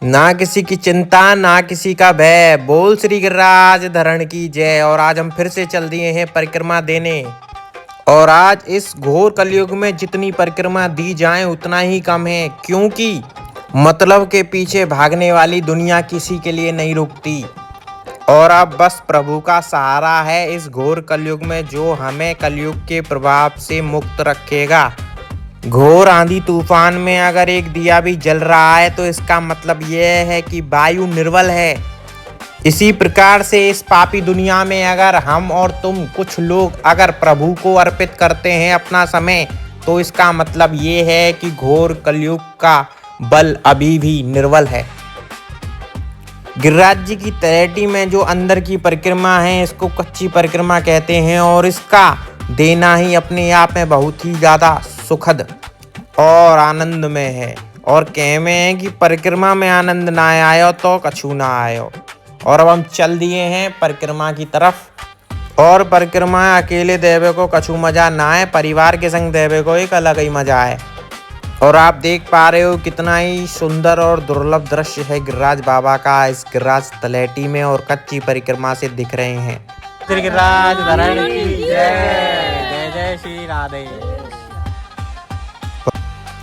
ना किसी की चिंता ना किसी का भय, बोल श्री गिरिराज धरण की जय। और आज हम फिर से चल दिए हैं परिक्रमा देने। और आज इस घोर कलयुग में जितनी परिक्रमा दी जाए उतना ही कम है, क्योंकि मतलब के पीछे भागने वाली दुनिया किसी के लिए नहीं रुकती। और अब बस प्रभु का सहारा है इस घोर कलयुग में, जो हमें कलयुग के प्रभाव से मुक्त रखेगा। घोर आंधी तूफान में अगर एक दिया भी जल रहा है तो इसका मतलब यह है कि वायु निर्बल है। इसी प्रकार से इस पापी दुनिया में अगर हम और तुम कुछ लोग अगर प्रभु को अर्पित करते हैं अपना समय, तो इसका मतलब ये है कि घोर कलयुग का बल अभी भी निर्बल है। गिरिराज जी की तलैटी में जो अंदर की परिक्रमा है इसको कच्ची परिक्रमा कहते हैं, और इसका देना ही अपने आप में बहुत ही ज़्यादा सुखद और आनंदमय है। और कहमे है कि परिक्रमा में आनंद ना आयो तो कछु ना आयो। और अब हम चल दिए हैं परिक्रमा की तरफ। और परिक्रमा अकेले देवे को कछु मजा ना है, परिवार के संग देवे को एक अलग ही मजा है। और आप देख पा रहे हो कितना ही सुंदर और दुर्लभ दृश्य है गिरिराज बाबा का इस गिरिराज तलैटी में, और कच्ची परिक्रमा से दिख रहे हैं। श्री गिरिराज धरण की जय। जय जय श्री राधे।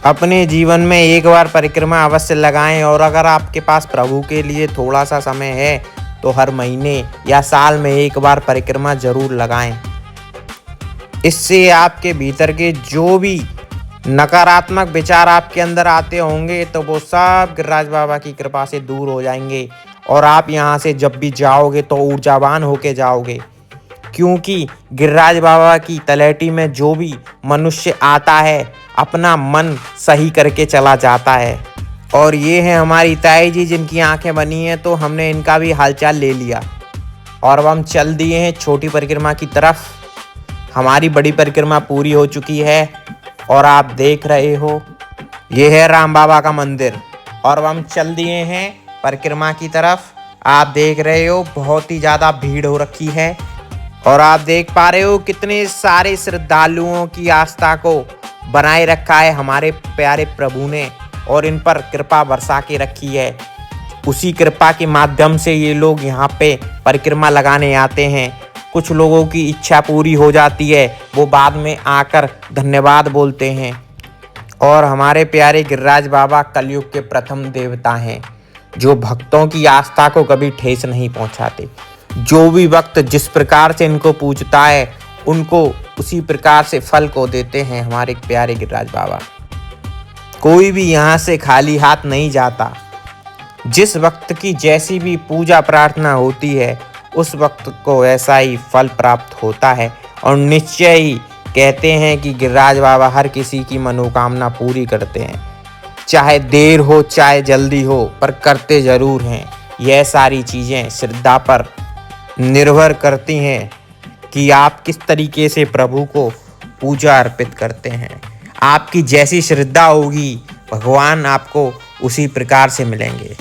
अपने जीवन में एक बार परिक्रमा अवश्य लगाएं, और अगर आपके पास प्रभु के लिए थोड़ा सा समय है तो हर महीने या साल में एक बार परिक्रमा जरूर लगाएं। इससे आपके भीतर के जो भी नकारात्मक विचार आपके अंदर आते होंगे तो वो सब गिरिराज बाबा की कृपा से दूर हो जाएंगे, और आप यहाँ से जब भी जाओगे तो ऊर्जावान होके जाओगे। क्योंकि गिरिराज बाबा की तलैटी में जो भी मनुष्य आता है अपना मन सही करके चला जाता है। और ये है हमारी ताई जी जिनकी आंखें बनी हैं, तो हमने इनका भी हालचाल ले लिया। और अब हम चल दिए हैं छोटी परिक्रमा की तरफ। हमारी बड़ी परिक्रमा पूरी हो चुकी है, और आप देख रहे हो ये है राम बाबा का मंदिर। और अब हम चल दिए हैं परिक्रमा की तरफ। आप देख रहे हो बहुत ही ज़्यादा भीड़ हो रखी है, और आप देख पा रहे हो कितने सारे श्रद्धालुओं की आस्था को बनाए रखा है हमारे प्यारे प्रभु ने, और इन पर कृपा बरसा के रखी है। उसी कृपा के माध्यम से ये लोग यहाँ पे परिक्रमा लगाने आते हैं। कुछ लोगों की इच्छा पूरी हो जाती है, वो बाद में आकर धन्यवाद बोलते हैं। और हमारे प्यारे गिरिराज बाबा कलयुग के प्रथम देवता हैं, जो भक्तों की आस्था को कभी ठेस नहीं पहुँचाते। जो भी भक्त जिस प्रकार से इनको पूजता है उनको उसी प्रकार से फल को देते हैं हमारे प्यारे गिरिराज बाबा। कोई भी यहाँ से खाली हाथ नहीं जाता। जिस वक्त की जैसी भी पूजा प्रार्थना होती है उस वक्त को ऐसा ही फल प्राप्त होता है। और निश्चय ही कहते हैं कि गिरिराज बाबा हर किसी की मनोकामना पूरी करते हैं, चाहे देर हो चाहे जल्दी हो, पर करते जरूर हैं। यह सारी चीज़ें श्रद्धा पर निर्भर करती हैं कि आप किस तरीके से प्रभु को पूजा अर्पित करते हैं। आपकी जैसी श्रद्धा होगी भगवान आपको उसी प्रकार से मिलेंगे।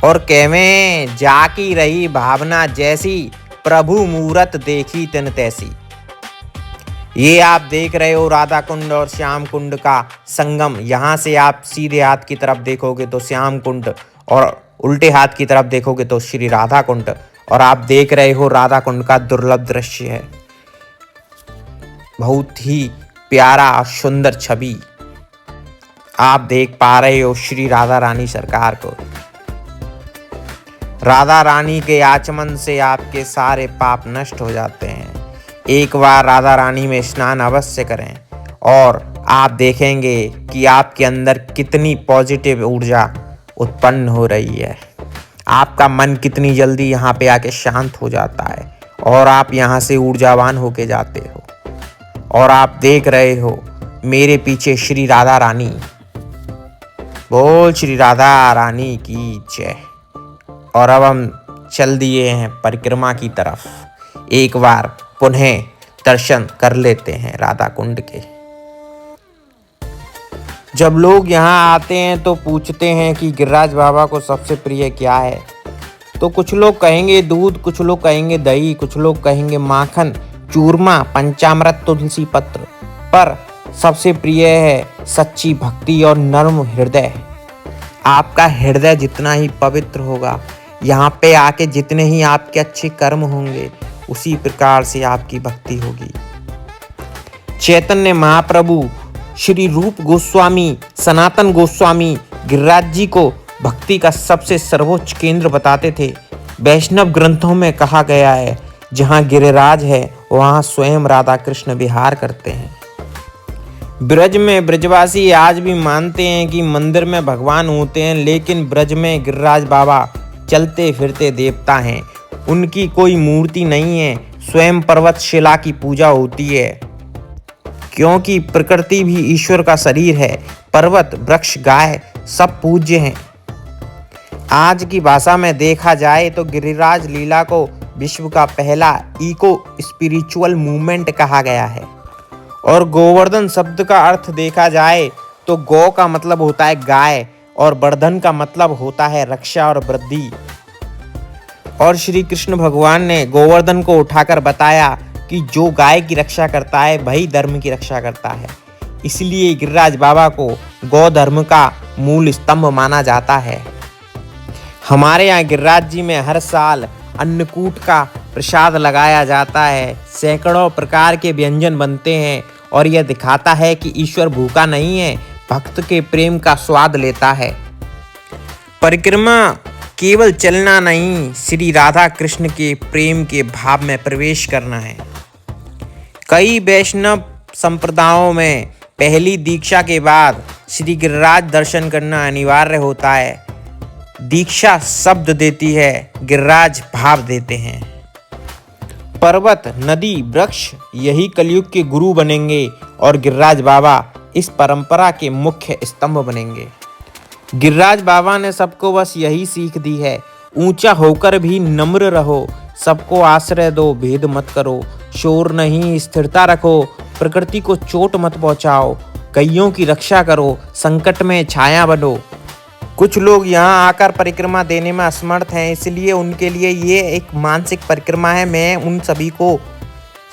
और कहमे जाकी रही भावना जैसी, प्रभु मूरत देखी तिन तैसी। ये आप देख रहे हो राधा कुंड और श्याम कुंड का संगम। यहाँ से आप सीधे हाथ की तरफ देखोगे तो श्याम कुंड, और उल्टे हाथ की तरफ देखोगे तो श्री राधा कुंड। और आप देख रहे हो राधा कुंड का दुर्लभ दृश्य है, बहुत ही प्यारा और सुंदर छवि। आप देख पा रहे हो श्री राधा रानी सरकार को। राधा रानी के आचमन से आपके सारे पाप नष्ट हो जाते हैं। एक बार राधा रानी में स्नान अवश्य करें, और आप देखेंगे कि आपके अंदर कितनी पॉजिटिव ऊर्जा उत्पन्न हो रही है। आपका मन कितनी जल्दी यहाँ पे आके शांत हो जाता है, और आप यहाँ से ऊर्जावान होके जाते हो। और आप देख रहे हो मेरे पीछे श्री राधा रानी। बोल श्री राधा रानी की जय। और अब हम चल दिए हैं परिक्रमा की तरफ। एक बार पुनः दर्शन कर लेते हैं राधा कुंड के। जब लोग यहाँ आते हैं तो पूछते हैं कि गिरिराज बाबा को सबसे प्रिय क्या है, तो कुछ लोग कहेंगे दूध, कुछ लोग कहेंगे दही, कुछ लोग कहेंगे माखन, चूरमा, पंचामृत, तुलसी पत्र, पर सबसे प्रिय है सच्ची भक्ति और नर्म हृदय। आपका हृदय जितना ही पवित्र होगा, यहाँ पे आके जितने ही आपके अच्छे कर्म होंगे, उसी प्रकार से आपकी भक्ति होगी। चैतन्य महाप्रभु, श्री रूप गोस्वामी, सनातन गोस्वामी गिरिराज जी को भक्ति का सबसे सर्वोच्च केंद्र बताते थे। वैष्णव ग्रंथों में कहा गया है, जहाँ गिरिराज है वहाँ स्वयं राधा कृष्ण विहार करते हैं। ब्रज में ब्रजवासी आज भी मानते हैं कि मंदिर में भगवान होते हैं, लेकिन ब्रज में गिरिराज बाबा चलते फिरते देवता हैं। उनकी कोई मूर्ति नहीं है, स्वयं पर्वत शिला की पूजा होती है, क्योंकि प्रकृति भी ईश्वर का शरीर है। पर्वत, वृक्ष, गाय सब पूज्य हैं। आज की भाषा में देखा जाए तो गिरिराज लीला को विश्व का पहला इको स्पिरिचुअल मूवमेंट कहा गया है। और गोवर्धन शब्द का अर्थ देखा जाए तो गौ का मतलब होता है गाय और वर्धन का मतलब होता है रक्षा और वृद्धि। और श्री कृष्ण भगवान ने गोवर्धन को उठाकर बताया कि जो गाय की रक्षा करता है वही धर्म की रक्षा करता है। इसलिए गिरिराज बाबा को गौ धर्म का मूल स्तंभ माना जाता है। हमारे यहाँ गिरिराज जी में हर साल अन्नकूट का प्रसाद लगाया जाता है। सैकड़ों प्रकार के व्यंजन बनते हैं और यह दिखाता है कि ईश्वर भूखा नहीं है, भक्त के प्रेम का स्वाद लेता है। परिक्रमा केवल चलना नहीं, श्री राधा कृष्ण के प्रेम के भाव में प्रवेश करना है। कई वैष्णव संप्रदायों में पहली दीक्षा के बाद श्री गिरिराज दर्शन करना अनिवार्य होता है। दीक्षा शब्द देती है, गिरिराज भाव देते हैं। पर्वत, नदी, वृक्ष यही कलयुग के गुरु बनेंगे और गिरिराज बाबा इस परंपरा के मुख्य स्तंभ बनेंगे। गिरिराज बाबा ने सबको बस यही सीख दी है, ऊंचा होकर भी नम्र रहो, सबको आश्रय दो, भेद मत करो, शोर नहीं स्थिरता रखो, प्रकृति को चोट मत पहुंचाओ, गैयों की रक्षा करो, संकट में छाया बनो। कुछ लोग यहाँ आकर परिक्रमा देने में असमर्थ हैं, इसलिए उनके लिए ये एक मानसिक परिक्रमा है। मैं उन सभी को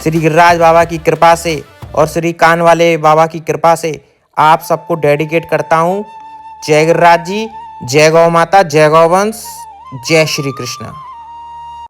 श्री गिरिराज बाबा की कृपा से और श्री कान वाले बाबा की कृपा से आप सबको डेडिकेट करता हूँ। जय गिरिराज जी, जय गौ माता, जय गौवंश, जय श्री कृष्ण।